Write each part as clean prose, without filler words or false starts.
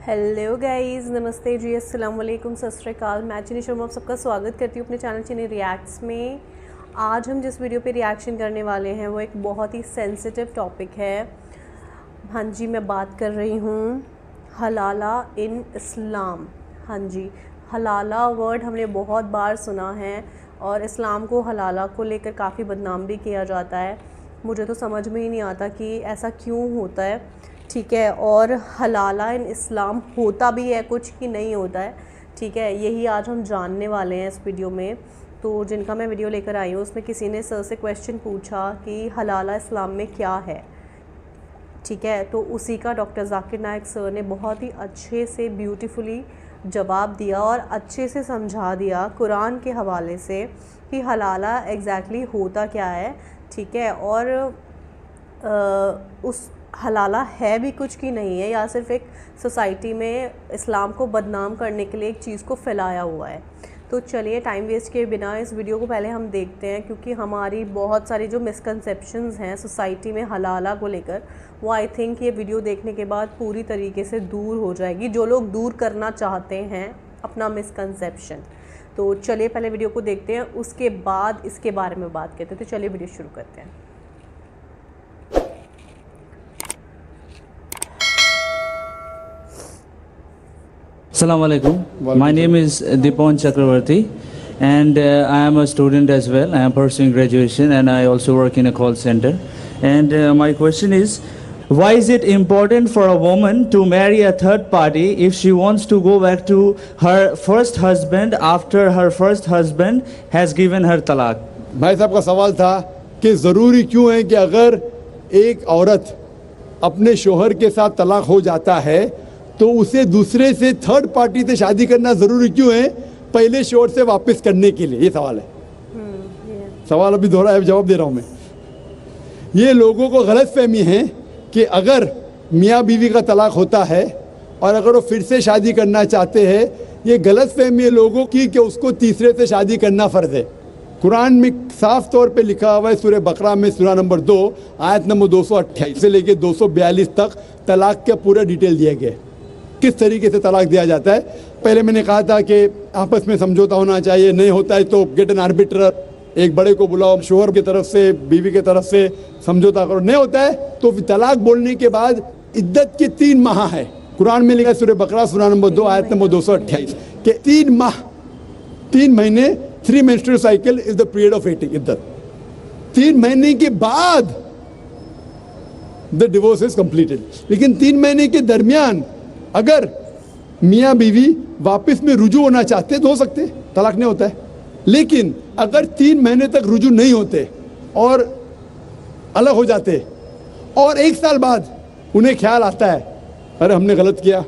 Hello guys, नमस्ते जी, अस्सलाम वालेकुम, सत श्री अकाल। मैं चीनी शर्मा आप सबका स्वागत करती हूँ अपने चैनल चीनी रिएक्ट्स में। आज हम जिस वीडियो पे रिएक्शन करने वाले हैं वो एक बहुत ही सेंसिटिव टॉपिक है। हाँ जी, मैं बात कर रही हूँ हलाला इन इस्लाम। हाँ जी, हलाला वर्ड हमने बहुत बार सुना है और इस्लाम को हलाला को लेकर काफ़ी बदनाम भी किया जाता है। मुझे तो समझ में ही नहीं आता कि ऐसा क्यों होता है, ठीक है। और हलाला इन इस्लाम होता भी है कुछ कि नहीं होता है, ठीक है। यही आज हम जानने वाले हैं इस वीडियो में। तो जिनका मैं वीडियो लेकर आई हूँ उसमें किसी ने सर से क्वेश्चन पूछा कि हलाला इस्लाम में क्या है, ठीक है। तो उसी का डॉक्टर जाकिर नायक सर ने बहुत ही अच्छे से ब्यूटीफुली जवाब दिया और अच्छे से समझा दिया कुरान के हवाले से कि हलाला एग्जैक्टली होता क्या है, ठीक है। और उस हलाला है भी कुछ की नहीं है, या सिर्फ एक सोसाइटी में इस्लाम को बदनाम करने के लिए एक चीज़ को फैलाया हुआ है। तो चलिए टाइम वेस्ट किए बिना इस वीडियो को पहले हम देखते हैं, क्योंकि हमारी बहुत सारी जो मिसकंसेप्शंस हैं सोसाइटी में हलाला को लेकर, वो आई थिंक ये वीडियो देखने के बाद पूरी तरीके से दूर हो जाएगी, जो लोग दूर करना चाहते हैं अपना मिसकंसेप्शन। तो चलिए पहले वीडियो को देखते हैं, उसके बाद इसके बारे में बात करते हैं। तो चलिए वीडियो शुरू करते हैं। Assalamu alaikum. My name is Deepan Chakravarti and I am a student as well. I am pursuing graduation and I also work in a call center. And my question is, why is it important for a woman to marry a third party if she wants to go back to her first husband after her first husband has given her talaq? भाई साहब का सवाल था कि ज़रूरी क्यों है कि अगर एक औरत अपने शोहर के साथ तलाक हो जाता है तो उसे दूसरे से थर्ड पार्टी से शादी करना ज़रूरी क्यों है पहले शोहर से वापस करने के लिए। ये सवाल है। सवाल अभी दोहरा है, जवाब दे रहा हूँ मैं। ये लोगों को गलत फहमी है कि अगर मियाँ बीवी का तलाक होता है और अगर वो फिर से शादी करना चाहते हैं, ये गलत फहमी है लोगों की कि उसको तीसरे से शादी करना फ़र्ज़ है। कुरान में साफ तौर पे लिखा हुआ है, सूरह बकरा में सूरह नंबर 2 आयत नंबर 228 से लेके 242 तक तलाक का पूरा डिटेल दिया गया है, किस तरीके से तलाक दिया जाता है। पहले मैंने कहा था कि आपस में समझौता होना चाहिए, नहीं होता है तो गेट एन आर्बिट्रर, एक बड़े को बुलाओ, शोहर की तरफ से बीवी की तरफ से समझौता करो। नहीं होता है तो तलाक बोलने के बाद इद्दत के 3 माह है। कुरान में लिखा है सूरह बकरा सूरह नंबर 2 आयत नंबर 228 के 3 माह, 3 महीने, 3 menstrual cycle is the period of waiting इद्दत। 3 महीने के बाद द डिवोर्स इज कंप्लीटेड। लेकिन 3 महीने के दरमियान अगर मियाँ बीवी वापस में रुजू होना चाहते तो हो सकते, तलाक नहीं होता है। लेकिन अगर 3 महीने तक रुजू नहीं होते और अलग हो जाते और 1 साल बाद उन्हें ख्याल आता है अरे हमने गलत किया,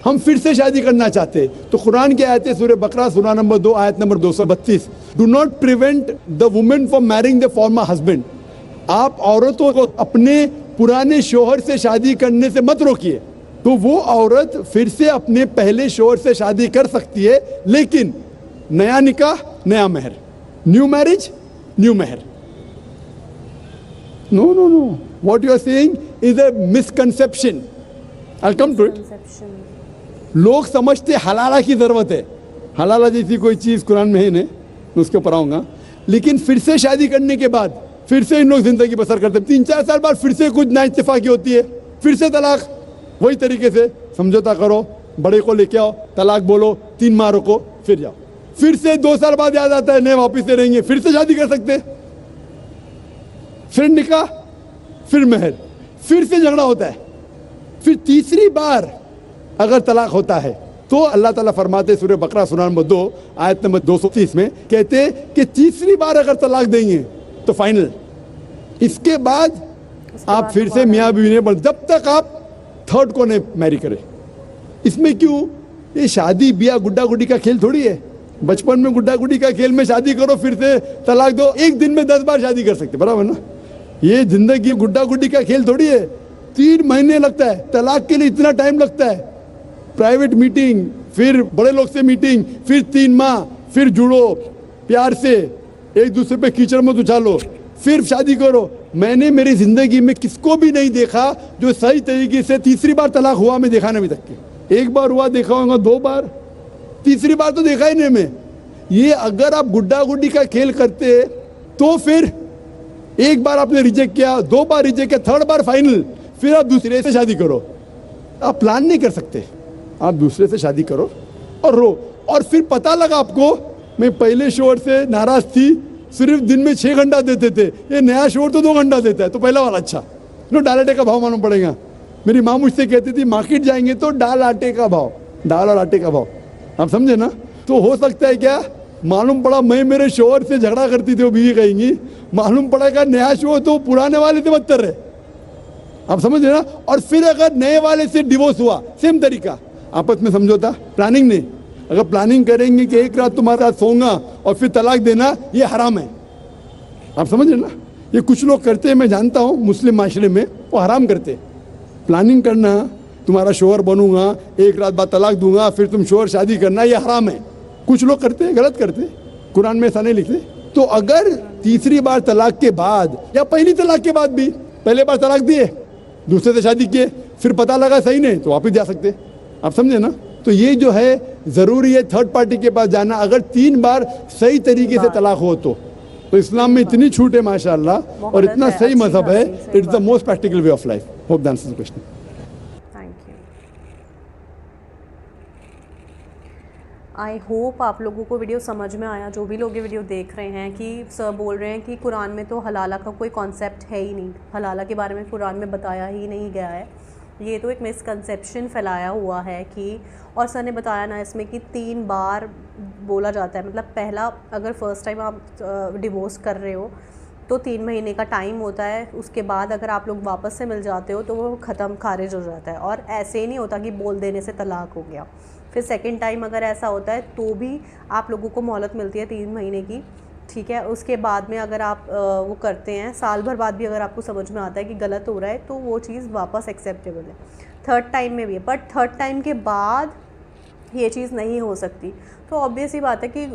हम फिर से शादी करना चाहते, तो कुरान की आयत है सूरह बकरा सूरह नंबर 2 आयत number 232, do not prevent the women from marrying the former husband. आप औरतों को अपने पुराने शोहर से शादी करने से मत रोकिए। तो वो औरत फिर से अपने पहले शोहर से शादी कर सकती है, लेकिन नया निकाह नया महर, न्यू मैरिज न्यू महर। No no no, what you are saying is a misconception. I will come to it. लोग समझते हलाला की जरूरत है, हलाला जैसी कोई चीज कुरान में है नहीं, मैं उसके ऊपर आऊंगा। लेकिन फिर से शादी करने के बाद फिर से इन लोग जिंदगी बसर करते, 3-4 साल बाद फिर से कुछ नाइत्तेफाकी होती है, फिर से तलाक। वही तरीके से समझौता करो, बड़े को लेके आओ, तलाक बोलो, 3 माह रुको, फिर जाओ, फिर से 2 साल बाद याद आता है नहीं वापिस से रहेंगे, फिर से शादी कर सकते, फिर निकाह, फिर महर, फिर से झगड़ा होता है। फिर तीसरी बार अगर तलाक होता है तो अल्लाह ताला फरमाते सूरह बकरा सूरह नंबर 2 आयत नंबर 230 में कहते कि तीसरी बार अगर तलाक देंगे तो फाइनल, इसके बाद आप फिर से मियाँ बीवी नहीं बन, जब तक आप थर्ड को नहीं मैरी करे। इसमें क्यों? ये शादी ब्याह गुड्डा गुड्डी का खेल थोड़ी है। बचपन में गुड्डा गुड्डी का खेल में शादी करो फिर से तलाक दो, एक दिन में 10 बार शादी कर सकते, बराबर ना। ये जिंदगी गुड्डा गुड्डी का खेल थोड़ी है। 3 महीने लगता है तलाक के लिए, इतना टाइम लगता है। प्राइवेट मीटिंग, फिर बड़े लोग से मीटिंग, फिर 3 माह, फिर जुड़ो प्यार से, एक दूसरे पे कीचड़ मत उछालो, फिर शादी करो। मैंने मेरी जिंदगी में किसको भी नहीं देखा जो सही तरीके से तीसरी बार तलाक हुआ, मैं देखा नहीं अभी तक के। एक बार हुआ देखा होगा, 2 बार, तीसरी बार तो देखा ही नहीं मैं। ये अगर आप गुड्डा गुड्डी का खेल करते तो फिर एक बार आपने रिजेक्ट किया, 2 बार रिजेक्ट किया, 3rd बार फाइनल, फिर आप दूसरे से शादी करो। आप प्लान नहीं कर सकते, आप दूसरे से शादी करो और रो। और फिर पता लगा आपको, मैं पहले शोर से नाराज थी, सिर्फ दिन में 6 घंटा देते थे, ये नया शोर तो 2 घंटा देता है, तो पहला वाला अच्छा। नो, दाल आटे का भाव मालूम पड़ेगा। मेरी माँ मुझसे कहती थी मार्केट जाएंगे तो दाल आटे का भाव, दाल और आटे का भाव, आप समझे ना। तो हो सकता है क्या, मालूम पड़ा मैं मेरे शोहर से झगड़ा करती थी, वो बीवी कहेंगी, मालूम पड़ेगा नया शोर तो पुराने वाले से बदतर है, आप समझ रहे ना। और फिर अगर नए वाले से डिवोर्स हुआ, सेम तरीका, आपस में समझौता, प्लानिंग नहीं। अगर प्लानिंग करेंगे कि एक रात तुम्हारे साथ सोऊंगा और फिर तलाक देना, ये हराम है, आप समझ रहे ना। ये कुछ लोग करते हैं, मैं जानता हूँ मुस्लिम माशरे में, वो हराम करते हैं। प्लानिंग करना, तुम्हारा शोहर बनूंगा, एक रात बाद तलाक दूंगा, फिर तुम शोहर शादी करना, ये हराम है। कुछ लोग करते हैं, गलत करते हैं, कुरान में ऐसा नहीं लिखते। तो अगर तीसरी बार तलाक के बाद या पहली तलाक के बाद भी, पहले बार तलाक दिए, दूसरे से शादी किए, फिर पता लगा सही नहीं, तो वापस जा सकते, आप समझे ना। तो ये जो है जरूरी है 3rd पार्टी के पास जाना, अगर 3 बार सही तरीके से तलाक हो तो इस्लाम में इतनी छूट है माशाअल्लाह, और इतना सही मजहब है, it's the most practical way of life. Hope that answers the question. Thank you. I hope आप लोगों को वीडियो समझ में आया, जो भी लोग ये वीडियो देख रहे हैं, कि सर बोल रहे हैं कि कुरान में तो हलाला का कोई कॉन्सेप्ट है ही नहीं, हलाला के बारे में कुरान में बताया ही नहीं गया है। ये तो एक मिसकंसेप्शन फैलाया हुआ है कि, और सर ने बताया ना इसमें कि 3 बार बोला जाता है, मतलब पहला अगर फ़र्स्ट टाइम आप डिवोर्स कर रहे हो तो 3 महीने का टाइम होता है, उसके बाद अगर आप लोग वापस से मिल जाते हो तो वो ख़त्म, खारिज हो जाता है। और ऐसे ही नहीं होता कि बोल देने से तलाक हो गया। फिर सेकंड टाइम अगर ऐसा होता है तो भी आप लोगों को मोहलत मिलती है 3 महीने की, ठीक है। उसके बाद में अगर आप वो करते हैं, साल भर बाद भी अगर आपको समझ में आता है कि गलत हो रहा है, तो वो चीज़ वापस एक्सेप्टेबल है। 3rd टाइम में भी है, बट 3rd टाइम के बाद ये चीज़ नहीं हो सकती। तो ऑब्वियस ही बात है कि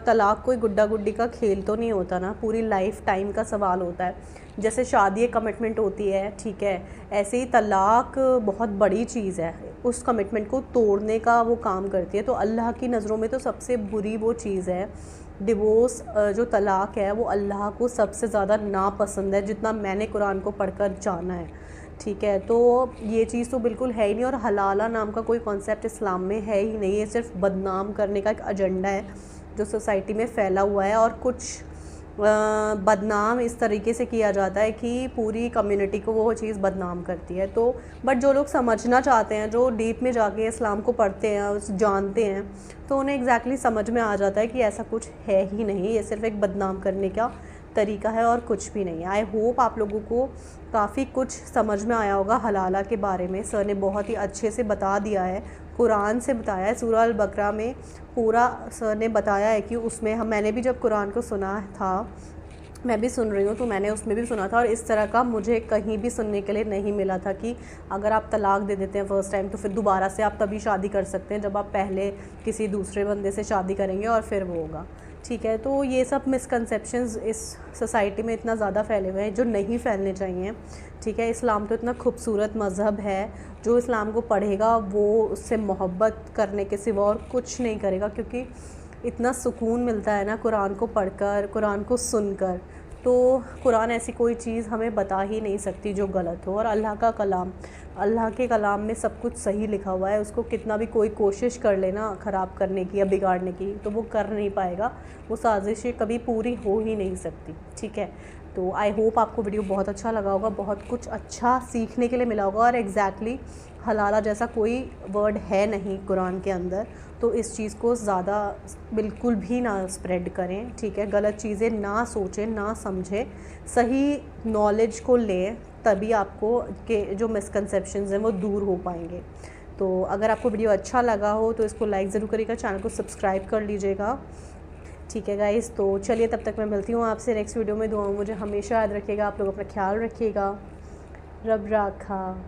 तलाक कोई गुड्डा गुड्डी का खेल तो नहीं होता ना, पूरी लाइफ टाइम का सवाल होता है। जैसे शादी एक कमिटमेंट होती है, ठीक है, ऐसे ही तलाक बहुत बड़ी चीज़ है, उस कमिटमेंट को तोड़ने का वो काम करती है। तो अल्लाह की नज़रों में तो सबसे बुरी वो चीज़ है डिवोर्स, जो तलाक है वो अल्लाह को सबसे ज़्यादा नापसंद है, जितना मैंने कुरान को पढ़कर जाना है, ठीक है। तो ये चीज़ तो बिल्कुल है ही नहीं, और हलाला नाम का कोई कॉन्सेप्ट इस्लाम में है ही नहीं। ये सिर्फ बदनाम करने का एक एजेंडा है जो सोसाइटी में फैला हुआ है, और कुछ बदनाम इस तरीके से किया जाता है कि पूरी कम्युनिटी को वो चीज़ बदनाम करती है। तो बट जो लोग समझना चाहते हैं, जो डीप में जाके इस्लाम को पढ़ते हैं, जानते हैं, तो उन्हें एग्जैक्टली समझ में आ जाता है कि ऐसा कुछ है ही नहीं, ये सिर्फ एक बदनाम करने का तरीका है और कुछ भी नहीं। आई होप आप लोगों को काफ़ी कुछ समझ में आया होगा हलाला के बारे में। सर ने बहुत ही अच्छे से बता दिया है, कुरान से बताया है, सूरह अल बकरा में पूरा सर ने बताया है कि उसमें मैंने भी जब कुरान को सुना था, मैं भी सुन रही हूँ, तो मैंने उसमें भी सुना था, और इस तरह का मुझे कहीं भी सुनने के लिए नहीं मिला था कि अगर आप तलाक दे देते हैं फ़र्स्ट टाइम तो फिर दोबारा से आप तभी शादी कर सकते हैं जब आप पहले किसी दूसरे बंदे से शादी करेंगे और फिर वो होगा, ठीक है। तो ये सब मिसकंसेप्शंस इस सोसाइटी में इतना ज़्यादा फैले हुए हैं जो नहीं फैलने चाहिए, ठीक है। इस्लाम तो इतना खूबसूरत मज़हब है, जो इस्लाम को पढ़ेगा वो उससे मोहब्बत करने के सिवा और कुछ नहीं करेगा, क्योंकि इतना सुकून मिलता है ना कुरान को पढ़कर, कुरान को सुनकर। तो कुरान ऐसी कोई चीज़ हमें बता ही नहीं सकती जो गलत हो, और अल्लाह का कलाम, अल्लाह के कलाम में सब कुछ सही लिखा हुआ है। उसको कितना भी कोई कोशिश कर लेना ख़राब करने की या बिगाड़ने की, तो वो कर नहीं पाएगा, वो साजिशें कभी पूरी हो ही नहीं सकती, ठीक है। तो आई होप आपको वीडियो बहुत अच्छा लगा होगा, बहुत कुछ अच्छा सीखने के लिए मिला होगा, और एग्जैक्टली हलाला जैसा कोई वर्ड है नहीं कुरान के अंदर, तो इस चीज़ को ज़्यादा बिल्कुल भी ना स्प्रेड करें, ठीक है। गलत चीज़ें ना सोचें, ना समझें, सही नॉलेज को लें, तभी आपको के जो मिसकंसेप्शंस हैं वो दूर हो पाएंगे। तो अगर आपको वीडियो अच्छा लगा हो तो इसको लाइक ज़रूर करिएगा, चैनल को सब्सक्राइब कर लीजिएगा, ठीक है गाइस। तो चलिए तब तक मैं मिलती हूँ आपसे नेक्स्ट वीडियो में। दुआ मुझे हमेशा याद रखिएगा, आप लोग अपना ख्याल रखिएगा, रब राखा।